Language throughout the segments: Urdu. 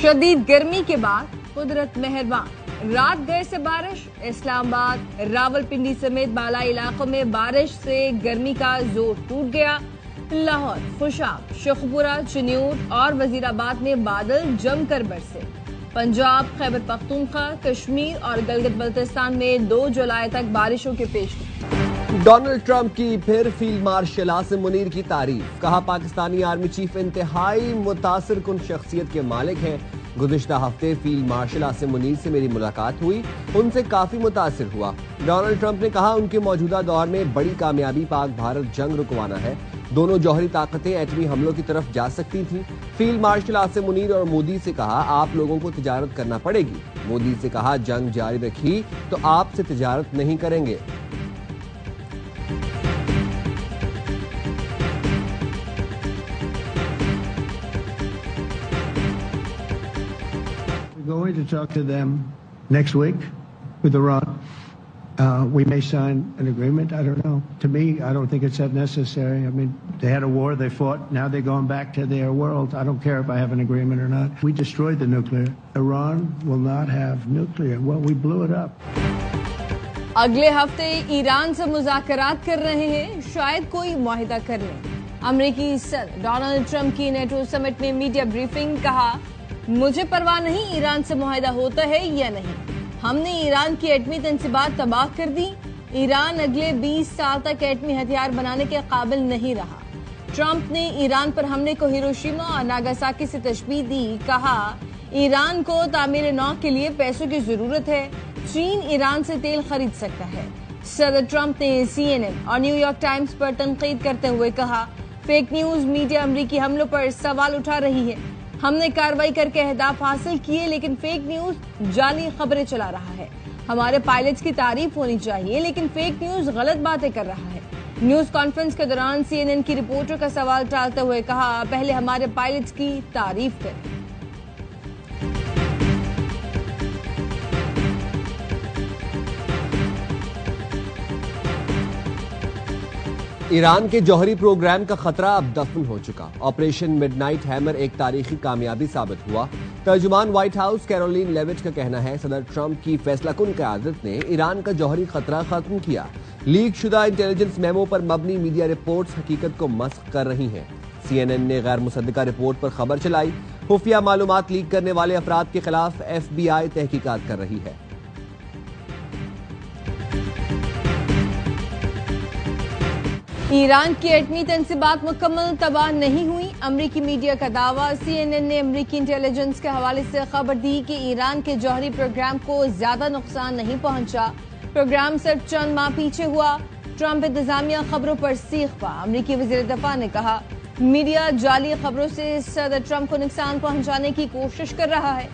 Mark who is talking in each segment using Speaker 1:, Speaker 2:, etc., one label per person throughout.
Speaker 1: شدید گرمی کے بعد قدرت مہربان، رات دیر سے بارش، اسلام آباد، راولپنڈی سمیت بالائی علاقوں میں بارش سے گرمی کا زور ٹوٹ گیا۔ لاہور، خوشاب، شیخوپورہ، چنیوٹ اور وزیر آباد میں بادل جم کر برسے۔ پنجاب، خیبر پختونخوا، کشمیر اور گلگت بلتستان میں 2 جولائی تک بارشوں کے پیشگی۔
Speaker 2: ڈونلڈ ٹرمپ کی پھر فیلڈ مارشل عاصم منیر کی تعریف، کہا پاکستانی آرمی چیف انتہائی متاثر کن شخصیت کے مالک ہیں۔ گزشتہ ہفتے فیلڈ مارشل عاصم منیر سے میری ملاقات ہوئی، ان سے کافی متاثر ہوا۔ ڈونلڈ ٹرمپ نے کہا ان کے موجودہ دور میں بڑی کامیابی پاک بھارت جنگ رکوانا ہے، دونوں جوہری طاقتیں ایٹمی حملوں کی طرف جا سکتی تھیں۔ فیلڈ مارشل عاصم منیر اور مودی سے کہا آپ لوگوں کو تجارت کرنا پڑے گی۔ مودی سے کہا جنگ جاری رکھی تو آپ سے تجارت نہیں کریں گے۔
Speaker 3: We're going to talk to them next week with Iran. We may sign an agreement. I don't know. To me, I don't think it's that necessary. I mean, they had a war, they fought. Now they're going back to their world. I don't care if I have an agreement or not. We destroyed the nuclear. Iran will not have nuclear. Well, we blew it up.
Speaker 1: اگلے ہفتے ایران سے مذاکرات کر رہے ہیں، شاید کوئی معاہدہ کر لیں۔ امریکی صدر ڈونلڈ ٹرمپ کی نیٹو سمٹ میں میڈیا بریفنگ، کہا مجھے پرواہ نہیں ایران سے معاہدہ ہوتا ہے یا نہیں، ہم نے ایران کی ایٹمی تنصیبات تباہ کر دی، ایران اگلے 20 سال تک ایٹمی ہتھیار بنانے کے قابل نہیں رہا۔ ٹرمپ نے ایران پر حملے کو ہیروشیما اور ناگاساکی سے تشبیہ دی، کہا ایران کو تعمیر نو کے لیے پیسوں کی ضرورت ہے، چین ایران سے تیل خرید سکتا ہے۔ صدر ٹرمپ نے CNN اور نیو یارک ٹائمز پر تنقید کرتے ہوئے کہا فیک نیوز میڈیا امریکی حملوں پر سوال اٹھا رہی ہے، ہم نے کارروائی کر کے اہداف حاصل کیے لیکن فیک نیوز جعلی خبریں چلا رہا ہے، ہمارے پائلٹس کی تعریف ہونی چاہیے لیکن فیک نیوز غلط باتیں کر رہا ہے۔ نیوز کانفرنس کے دوران CNN کی رپورٹر کا سوال ٹالتے ہوئے کہا پہلے ہمارے پائلٹس کی تعریف کریں۔
Speaker 2: ایران کے جوہری پروگرام کا خطرہ اب دفن ہو چکا۔ آپریشن مڈ نائٹ ہیمر ایک تاریخی کامیابی ثابت ہوا۔ ترجمان وائٹ ہاؤس کیرولین لیوٹ کا کہنا ہے صدر ٹرمپ کی فیصلہ کن قیادت نے ایران کا جوہری خطرہ ختم کیا۔ لیک شدہ انٹیلیجنس میمو پر مبنی میڈیا رپورٹس حقیقت کو مسخ کر رہی ہیں۔ CNN نے غیر مصدقہ رپورٹ پر خبر چلائی، خفیہ معلومات لیک کرنے والے افراد کے خلاف FBI تحقیقات کر رہی ہے۔
Speaker 1: ایران کی ایٹمی تنصیبات مکمل تباہ نہیں ہوئی، امریکی میڈیا کا دعویٰ۔ CNN نے امریکی انٹیلیجنس کے حوالے سے خبر دی کہ ایران کے جوہری پروگرام کو زیادہ نقصان نہیں پہنچا، پروگرام صرف چند ماہ پیچھے ہوا۔ ٹرمپ انتظامیہ خبروں پر سیخ پا، امریکی وزیر دفاع نے کہا میڈیا جعلی خبروں سے صدر ٹرمپ کو نقصان پہنچانے کی کوشش کر رہا ہے،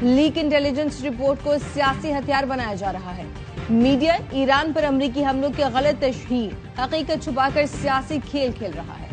Speaker 1: لیک انٹیلیجنس رپورٹ کو سیاسی ہتھیار بنایا جا رہا ہے۔ میڈیا ایران پر امریکی حملوں کی غلط تشہیر، حقیقت چھپا کر سیاسی کھیل کھیل رہا ہے۔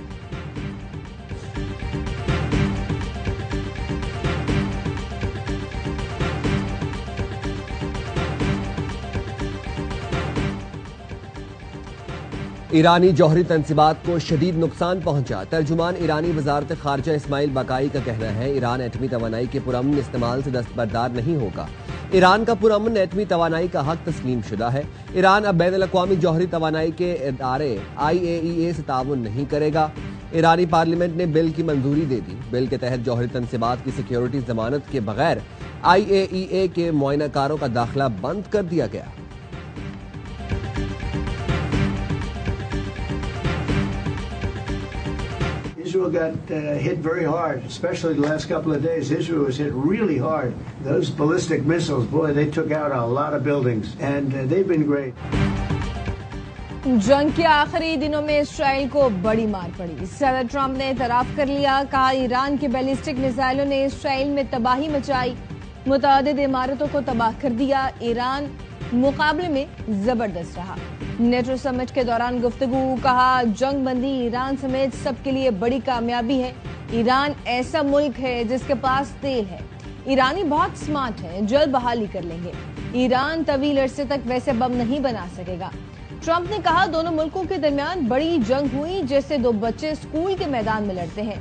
Speaker 2: ایرانی جوہری تنصیبات کو شدید نقصان پہنچا۔ ترجمان ایرانی وزارت خارجہ اسماعیل باقائی کا کہنا ہے ایران ایٹمی توانائی کے پرامن استعمال سے دستبردار نہیں ہوگا۔ ایران کا پرامن ایٹمی توانائی کا حق تسلیم شدہ ہے۔ ایران اب بین الاقوامی جوہری توانائی کے ادارے IAEA سے تعاون نہیں کرے گا۔ ایرانی پارلیمنٹ نے بل کی منظوری دے دی۔ بل کے تحت جوہری تنصیبات کی سیکیورٹی ضمانت کے بغیر IAEA کے معائنہ کاروں کا داخلہ بند کر دیا گیا۔
Speaker 3: Israel got hit very hard, especially the last couple of days. Israel was hit really hard. Those ballistic missiles, boy, they took out a lot of buildings, and they've been great.
Speaker 1: جنگ کے آخری دنوں میں اسرائیل کو بڑی مار پڑی۔ صدر ٹرمپ نے اعتراف کر لیا، کہا ایران کے بیلسٹک میزائلوں نے اسرائیل میں تباہی مچائی، متعدد عمارتوں کو تباہ کر دیا۔ ایران مقابلے میں زبردست رہا۔ نیٹو سمٹ کے دوران گفتگو، کہا جنگ بندی ایران سمیت سب کے لیے بڑی کامیابی ہے۔ ایران ایسا ملک ہے جس کے پاس تیل ہے، ایرانی بہت سمارٹ ہیں، جلد بحالی کر لیں گے، ایران طویل عرصے تک ویسے بم نہیں بنا سکے گا۔ ٹرمپ نے کہا دونوں ملکوں کے درمیان بڑی جنگ ہوئی جیسے 2 بچے اسکول کے میدان میں لڑتے ہیں۔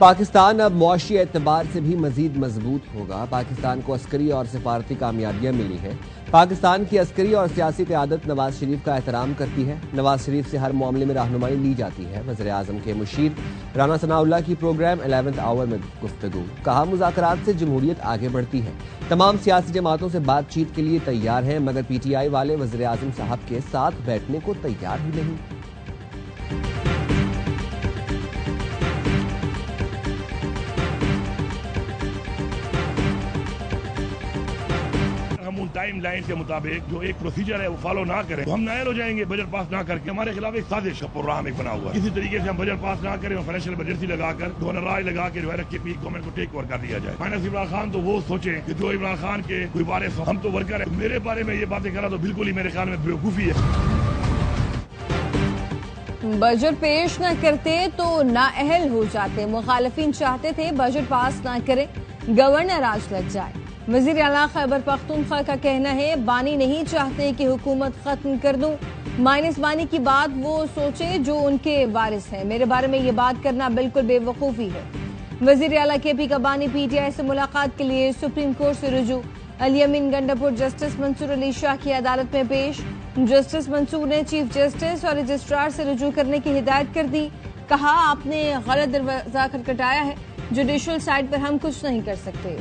Speaker 2: پاکستان اب معاشی اعتبار سے بھی مزید مضبوط ہوگا۔ پاکستان کو عسکری اور سفارتی کامیابیاں ملی ہیں۔ پاکستان کی عسکری اور سیاسی قیادت نواز شریف کا احترام کرتی ہے۔ نواز شریف سے ہر معاملے میں رہنمائی لی جاتی ہے۔ وزیر اعظم کے مشیر رانا ثناءاللہ کی پروگرام 11th آور میں گفتگو، کہا مذاکرات سے جمہوریت آگے بڑھتی ہے۔ تمام سیاسی جماعتوں سے بات چیت کے لیے تیار ہیں، مگر پی ٹی آئی والے وزیر اعظم صاحب کے ساتھ بیٹھنے کو تیار ہی نہیں۔
Speaker 4: ٹائم لائن کے مطابق جو ایک پروسیجر ہے وہ فالو نہ کریں تو ہم نائل ہو جائیں گے۔ بجٹ پاس نہ کر کے ہمارے خلاف ایک سازش کا پروگرام ایک بنا ہوا ہے۔ کسی طریقے سے ہم بجٹ پاس نہ کریں اور فائنینشیل ایمرجنسی لگا کر گورنر رائے لگا کے جو ہے کہ گورنمنٹ کو ٹیک اوور کر دیا جائے۔ فائنانس عمران خان تو وہ سوچیں کہ جو عمران خان کے کوئی وارث ہو، ہم تو ورکر ہیں۔ میرے بارے میں یہ باتیں کرنا تو بالکل ہی میرے خیال میں بیوقوفی ہے۔
Speaker 1: بجٹ پیش نہ کرتے تو نااہل ہو جاتے۔ مخالفین چاہتے تھے بجٹ پاس نہ کریں، گورنر آج لگ جائے۔ وزیر اعلیٰ خیبر پختونخوا کا کہنا ہے بانی نہیں چاہتے کہ حکومت ختم کر دوں، مائنس بانی کی بات وہ سوچے جو ان کے وارث ہیں، میرے بارے میں یہ بات کرنا بالکل بے وقوفی ہے۔ وزیر اعلیٰ کے پی کا بانی پی ٹی آئی سے ملاقات کے لیے سپریم کورٹ سے رجوع، الیمین گنڈاپور جسٹس منصور علی شاہ کی عدالت میں پیش۔ جسٹس منصور نے چیف جسٹس اور رجسٹرار سے رجوع کرنے کی ہدایت کر دی، کہا آپ نے غلط دروازہ کھٹکھٹایا ہے، جوڈیشل سائڈ پر ہم کچھ نہیں کر سکتے۔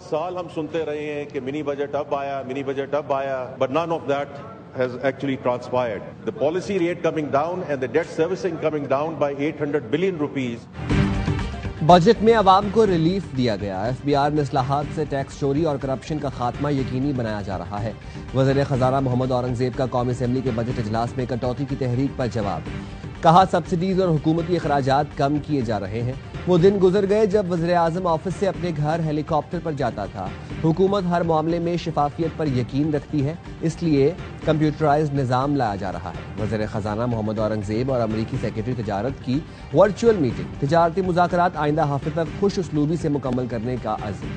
Speaker 5: سال ہم سنتے رہے ہیں کہ منی بجٹ اب آیا but none of that has actually transpired. The policy rate coming down and the debt servicing coming down by 800 billion rupees.
Speaker 2: Budget میں عوام کو ریلیف دیا گیا۔ ایف بی آر میں اصلاحات سے ٹیکس چوری اور کرپشن کا خاتمہ یقینی بنایا جا رہا ہے۔ وزیر خزانہ محمد اورنگزیب کا قومی اسمبلی کے بجٹ اجلاس میں کٹوتی کی تحریک پر جواب، کہا سبسڈیز اور حکومتی اخراجات کم کیے جا رہے ہیں۔ وہ دن گزر گئے جب وزیر اعظم آفس سے اپنے گھر ہیلی کاپٹر پر جاتا تھا۔ حکومت ہر معاملے میں شفافیت پر یقین رکھتی ہے، اس لیے کمپیوٹرائزڈ نظام لایا جا رہا ہے۔ وزیر خزانہ محمد اورنگزیب اور امریکی سیکرٹری تجارت کی ورچوئل میٹنگ، تجارتی مذاکرات آئندہ ہفتے تک خوش اسلوبی سے مکمل کرنے کا عزم۔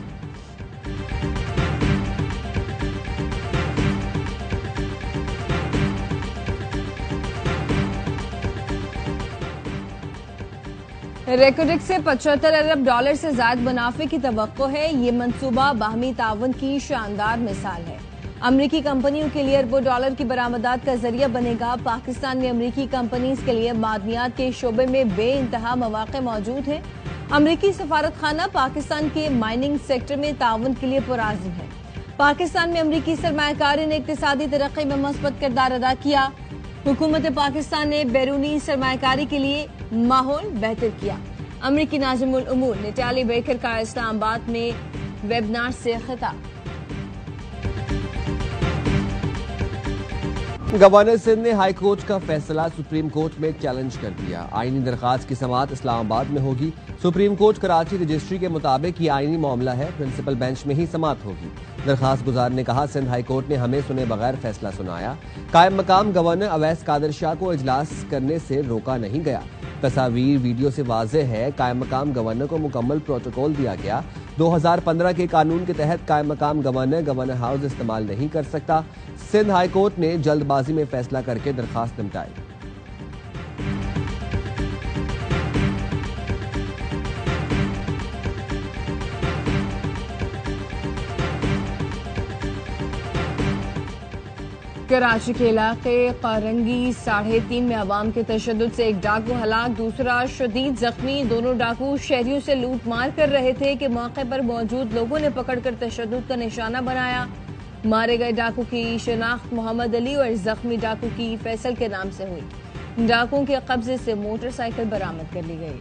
Speaker 1: ریکوڈک سے 75 ارب ڈالر سے زائد منافع کی توقع ہے۔ یہ منصوبہ باہمی تعاون کی شاندار مثال ہے۔ امریکی کمپنیوں کے لیے اربوں ڈالر کی برآمدات کا ذریعہ بنے گا۔ پاکستان میں امریکی کمپنیز کے لیے معدنیات کے شعبے میں بے انتہا مواقع موجود ہیں۔ امریکی سفارت خانہ پاکستان کے مائننگ سیکٹر میں تعاون کے لیے پرعزم ہے۔ پاکستان میں امریکی سرمایہ کاری نے اقتصادی ترقی میں مثبت کردار ادا کیا۔ حکومت پاکستان نے بیرونی سرمایہ کاری کے لیے ماحول بہتر کیا۔ امریکی ناظم الامور نٹالی بیکر کا اسلام آباد میں ویبنار سے خطاب۔
Speaker 2: گورنر سندھ نے ہائی کورٹ کا فیصلہ سپریم کورٹ میں چیلنج کر دیا۔ آئینی درخواست کی سماعت اسلام آباد میں ہوگی۔ سپریم کورٹ کراچی رجسٹری کے مطابق یہ آئینی معاملہ ہے، پرنسپل بینچ میں ہی سماعت ہوگی۔ درخواست گزار نے کہا سندھ ہائی کورٹ نے ہمیں سنے بغیر فیصلہ سنایا۔ قائم مقام گورنر اویس قادر شاہ کو اجلاس کرنے سے روکا نہیں گیا۔ تصاویر ویڈیو سے واضح ہے قائم مقام گورنر کو مکمل پروٹوکول دیا گیا۔ 2015 کے قانون کے تحت قائم مقام گورنر ہاؤس استعمال نہیں کر سکتا۔ سندھ ہائی کورٹ نے جلد بازی میں فیصلہ کر کے درخواست نمٹائی۔
Speaker 1: کراچی کے علاقے قارنگی 3.5 میں عوام کے تشدد سے ایک ڈاکو ہلاک، دوسرا شدید زخمی۔ دونوں ڈاکو شہریوں سے لوٹ مار کر رہے تھے کہ موقع پر موجود لوگوں نے پکڑ کر تشدد کا نشانہ بنایا۔ مارے گئے ڈاکو کی شناخت محمد علی اور زخمی ڈاکو کی فیصل کے نام سے ہوئی۔ ڈاکوؤں کے قبضے سے موٹر سائیکل برآمد کر لی گئی۔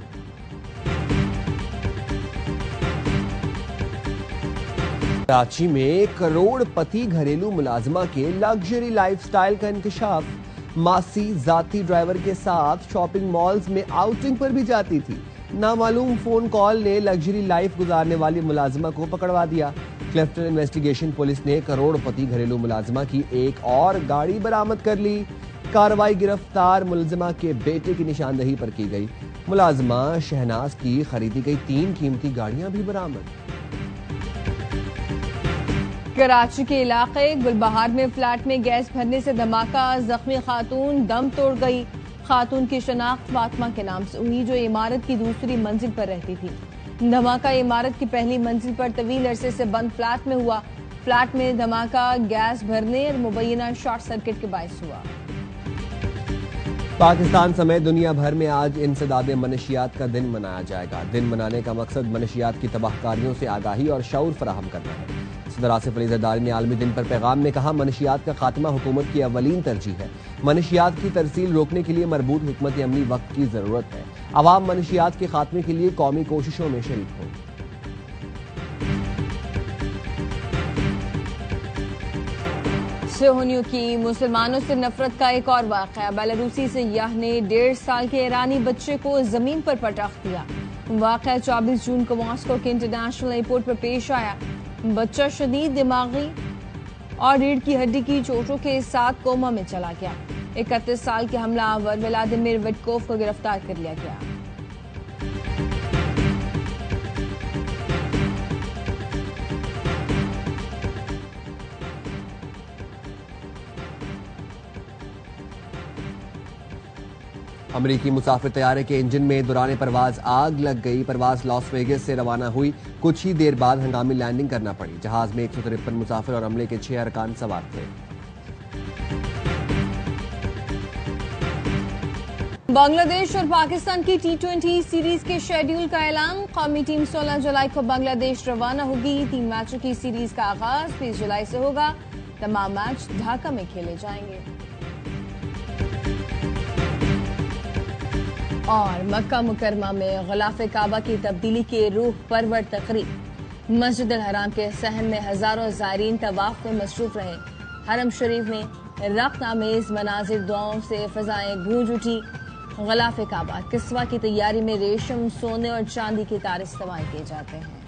Speaker 2: کراچی میں کروڑ پتی گھریلو ملازمہ کے لگژری لائف سٹائل کا انکشاف۔ ماسی ذاتی ڈرائیور کے ساتھ شاپنگ مالز میں آؤٹنگ پر بھی جاتی تھی۔ نامعلوم فون کال نے لگژری لائف گزارنے والی ملازمہ کو پکڑوا دیا۔ کلفٹن انویسٹیگیشن پولیس نے کروڑ پتی گھریلو ملازمہ کی ایک اور گاڑی برآمد کر لی۔ کارروائی گرفتار ملزمہ کے بیٹے کی نشاندہی پر کی گئی۔ ملازمہ شہناز کی خریدی گئی 3 قیمتی گاڑیاں بھی برآمد۔
Speaker 1: کراچی کے علاقے گلبہار میں فلیٹ میں گیس بھرنے سے دھماکہ، زخمی خاتون دم توڑ گئی۔ خاتون کی شناخت فاطمہ کے نام سے ہوئی جو عمارت کی دوسری منزل پر رہتی تھی۔ دھماکہ عمارت کی پہلی منزل پر طویل عرصے سے بند فلیٹ میں ہوا۔ فلیٹ میں دھماکہ گیس بھرنے اور مبینہ شارٹ سرکٹ کے باعث ہوا۔
Speaker 2: پاکستان سمیت دنیا بھر میں آج انسداد منشیات کا دن منایا جائے گا۔ دن منانے کا مقصد منشیات کی تباہ کاریوں سے آگاہی اور شعور فراہم کرنا ہے۔ صدر آصف علی زرداری نے عالمی دن پر پیغام میں کہا، منشیات کا خاتمہ حکومت کی اولین ترجیح ہے۔ منشیات کی ترسیل روکنے کے لیے مربوط حکمت عملی وقت کی ضرورت ہے۔ عوام منشیات کے خاتمے کے لیے قومی کوششوں میں شریک ہو۔
Speaker 1: صہیونیوں کی مسلمانوں سے نفرت کا ایک اور واقعہ، بیلاروسی سیاح نے 1.5 سال کے ایرانی بچے کو زمین پر پٹخ دیا۔ واقعہ 24 جون کو ماسکو کے انٹرنیشنل ایئرپورٹ پر پیش آیا۔ بچہ شدید دماغی اور ریڑھ کی ہڈی کی چوٹوں کے ساتھ کوما میں چلا گیا۔ 31 سال کے حملہ آور ولادیمیر وٹکوف کو گرفتار کر لیا گیا۔
Speaker 2: امریکی مسافر طیارے کے انجن میں دوران پرواز آگ لگ گئی۔ پرواز لاس ویگس سے روانہ ہوئی، کچھ ہی دیر بعد ہنگامی لینڈنگ کرنا پڑی۔ جہاز میں 153 مسافر اور عملے کے 6 ارکان سوار تھے۔
Speaker 1: بنگلہ دیش اور پاکستان کی T20 سیریز کے شیڈول کا اعلان۔ قومی ٹیم 16 جولائی کو بنگلہ دیش روانہ ہوگی۔ 3 میچوں کی سیریز کا آغاز 20 جولائی سے ہوگا۔ تمام میچ ڈھاکہ میں کھیلے جائیں گے۔ اور مکہ مکرمہ میں غلاف کعبہ کی تبدیلی کی روح پرور تقریب۔ مسجد الحرام کے صحن میں ہزاروں زائرین طواف میں مصروف رہے۔ حرم شریف میں رقص آمیز مناظر، دعاؤں سے فضائیں گونج اٹھی۔ غلاف کعبہ کسوہ کی تیاری میں ریشم، سونے اور چاندی کے تار استعمال کیے جاتے ہیں۔